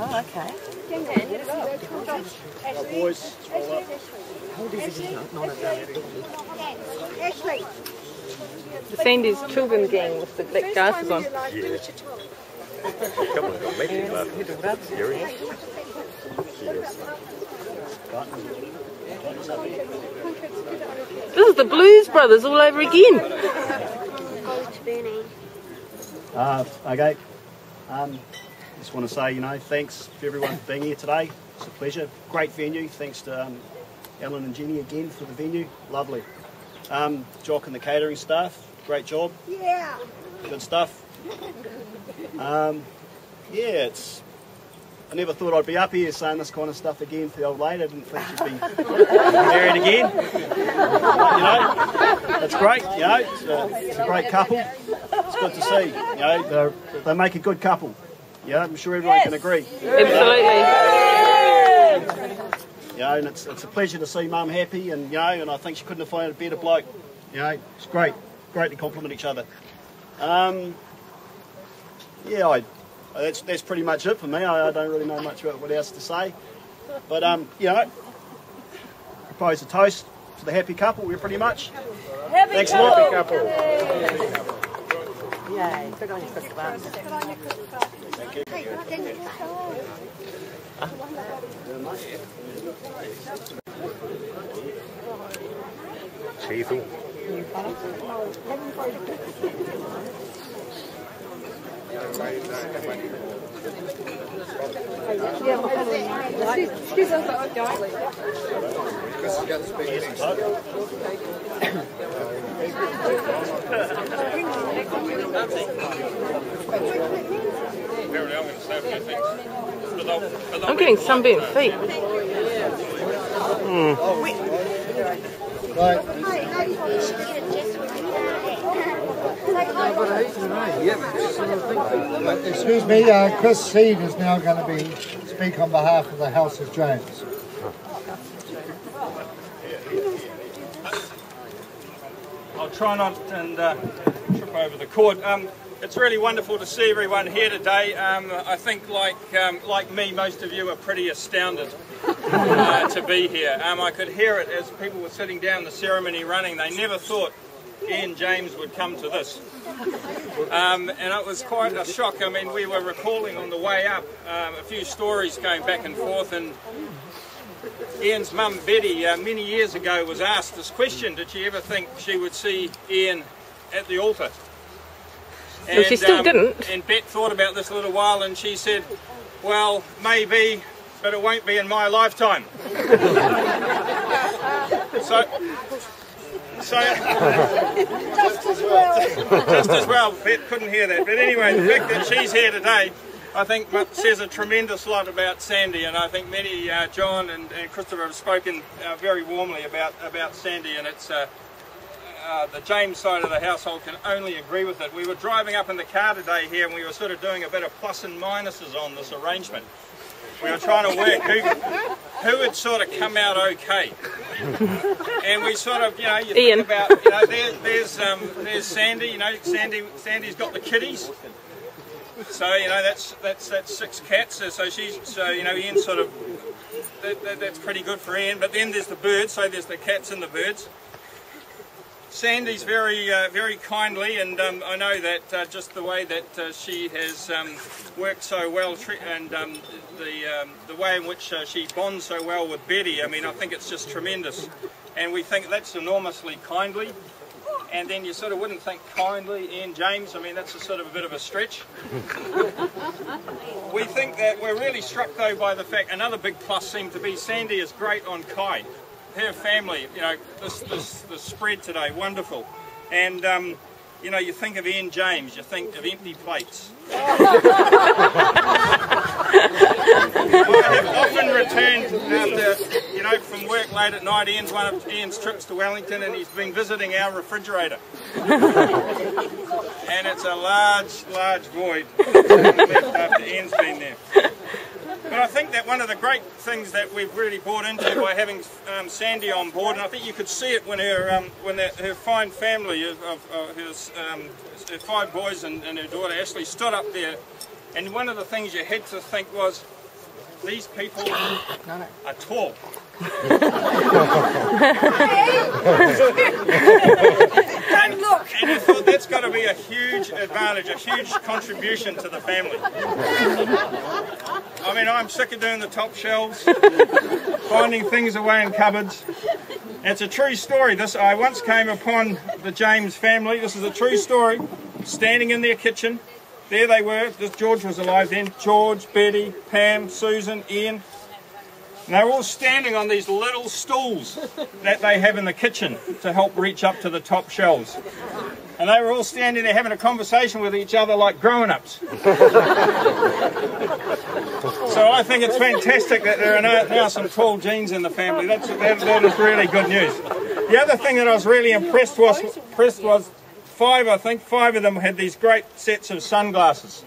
Oh, okay. Boys, roll up. Sandie's children gang with the black glasses on. Yeah. Come on, got matching glasses. Scary. Yes. This is the Blues Brothers all over again. Okay. Just want to say, thanks to everyone for being here today. It's a pleasure. Great venue. Thanks to Alan and Jenny again for the venue. Lovely. Jock and the catering staff. Great job. Yeah. Good stuff. Yeah, I never thought I'd be up here saying this kind of stuff again for the old lady. I didn't think she'd be married again. That's great. It's a great couple. It's good to see. They make a good couple. Yeah, I'm sure everyone can agree. Absolutely. And it's a pleasure to see Mum happy, and and I think she couldn't have found a better bloke. It's great to compliment each other. That's pretty much it for me. I don't really know much about what else to say, but propose a toast to the happy couple. We're pretty much. Thanks a lot. Happy couple. Yay, good on you, Christopher. Thank you. Cheezel. I'm getting sunburnt feet. Excuse me, Chris Seed is now going to speak on behalf of the House of James. I'll try not and trip over the cord. It's really wonderful to see everyone here today. I think, like me, most of you are pretty astounded to be here. I could hear it as people were sitting down, the ceremony running. They never thought Ian James would come to this. And it was quite a shock. I mean, we were recalling on the way up a few stories going back and forth, and Ian's mum, Betty, many years ago was asked this question: did she ever think she would see Ian at the altar? Well, she still didn't. And Bet thought about this a little while, and she said, well, maybe, but it won't be in my lifetime. So just as well, Bet couldn't hear that. But anyway, the fact that she's here today, I think says a tremendous lot about Sandie, and I think many, John and Christopher, have spoken very warmly about Sandie, and it's the James side of the household can only agree with it. We were driving up in the car today here, and we were sort of doing a bit of plus and minuses on this arrangement. We were trying to work who would sort of come out okay. And we sort of, you think about, there's Sandie, Sandie's got the kitties. So, that's 6 cats. So Ian sort of, that's pretty good for Ian. But then there's the birds, so there's the cats and the birds. Sandie's very kindly, and I know that just the way that she has worked so well, and the way in which she bonds so well with Betty, I mean, I think it's just tremendous. And we think that's enormously kindly. And then you sort of wouldn't think kindly Ian James, I mean, that's a sort of a bit of a stretch. We think that we're really struck though by the fact, another big plus seemed to be Sandie is great on kai. Her family, this spread today, wonderful. And, you think of Ian James, you think of empty plates. I have often returned after, from work late at night. One of Ian's trips to Wellington, and he's been visiting our refrigerator. And it's a large void after Ian's been there. But I think that one of the great things that we've really bought into by having Sandie on board, and I think you could see it when her fine family of her 5 boys and her daughter Ashley stood up there, and one of the things you had to think was, these people are tall. Don't look. And I thought that's got to be a huge advantage, a huge contribution to the family. I mean, I'm sick of doing the top shelves, finding things away in cupboards. It's a true story. I once came upon the James family. This is a true story. Standing in their kitchen. There they were. George was alive then. George, Betty, Pam, Susan, Ian. And they were all standing on these little stools that they have in the kitchen to help reach up to the top shelves. And they were all standing there having a conversation with each other like grown-ups. So I think it's fantastic that there are now some tall genes in the family. That is really good news. The other thing that I was really impressed was five of them had these great sets of sunglasses.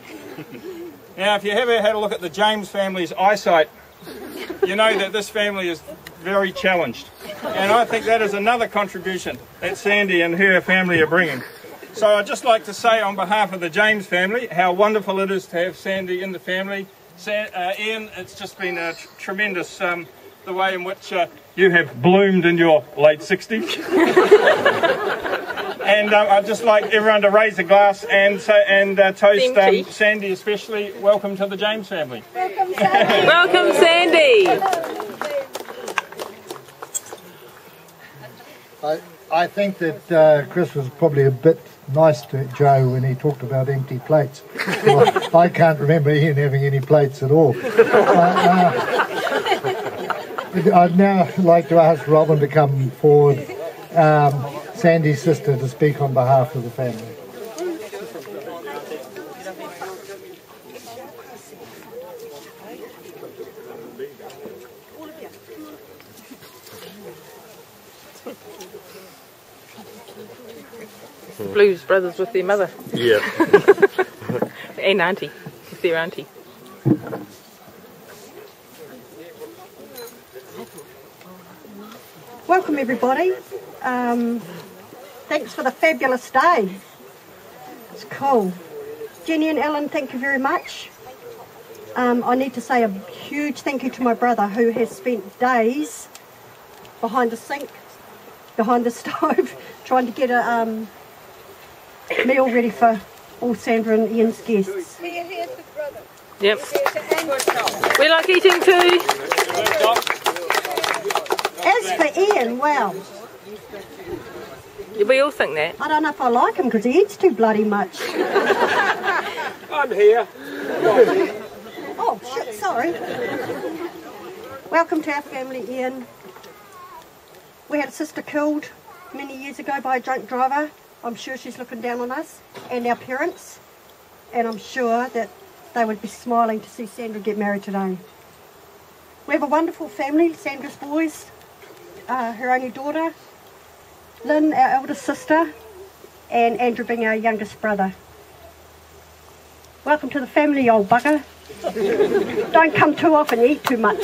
Now, if you ever had a look at the James family's eyesight, you know that this family is very challenged. And I think that is another contribution that Sandie and her family are bringing. So I'd just like to say on behalf of the James family how wonderful it is to have Sandie in the family. Ian, it's just been a tremendous the way in which you have bloomed in your late 60s. And I'd just like everyone to raise a glass and toast Sandie especially. Welcome to the James family. Welcome, Sandie. Welcome, Sandie. I think that Chris was probably a bit nice to Joe when he talked about empty plates. Well, I can't remember Ian having any plates at all. I'd now like to ask Robin to come forward, Sandie's sister, to speak on behalf of the family. Blues brothers with their mother. Yeah. And auntie, with their auntie. Welcome everybody. Thanks for the fabulous day. It's cool. Jenny and Ellen, thank you very much. I need to say a huge thank you to my brother who has spent days behind the sink, behind the stove, trying to get a meal ready for all Sandra and Ian's guests. Yep. We like eating too. As for Ian, well, We all think that. I don't know if I like him because he eats too bloody much. I'm here. Oh, shit, sorry. Welcome to our family, Ian. We had a sister killed many years ago by a drunk driver. I'm sure she's looking down on us and our parents. And I'm sure that they would be smiling to see Sandra get married today. We have a wonderful family, Sandra's boys, her only daughter, Lynn, our eldest sister, and Andrew being our youngest brother. Welcome to the family, you old bugger. Don't come too often, you eat too much.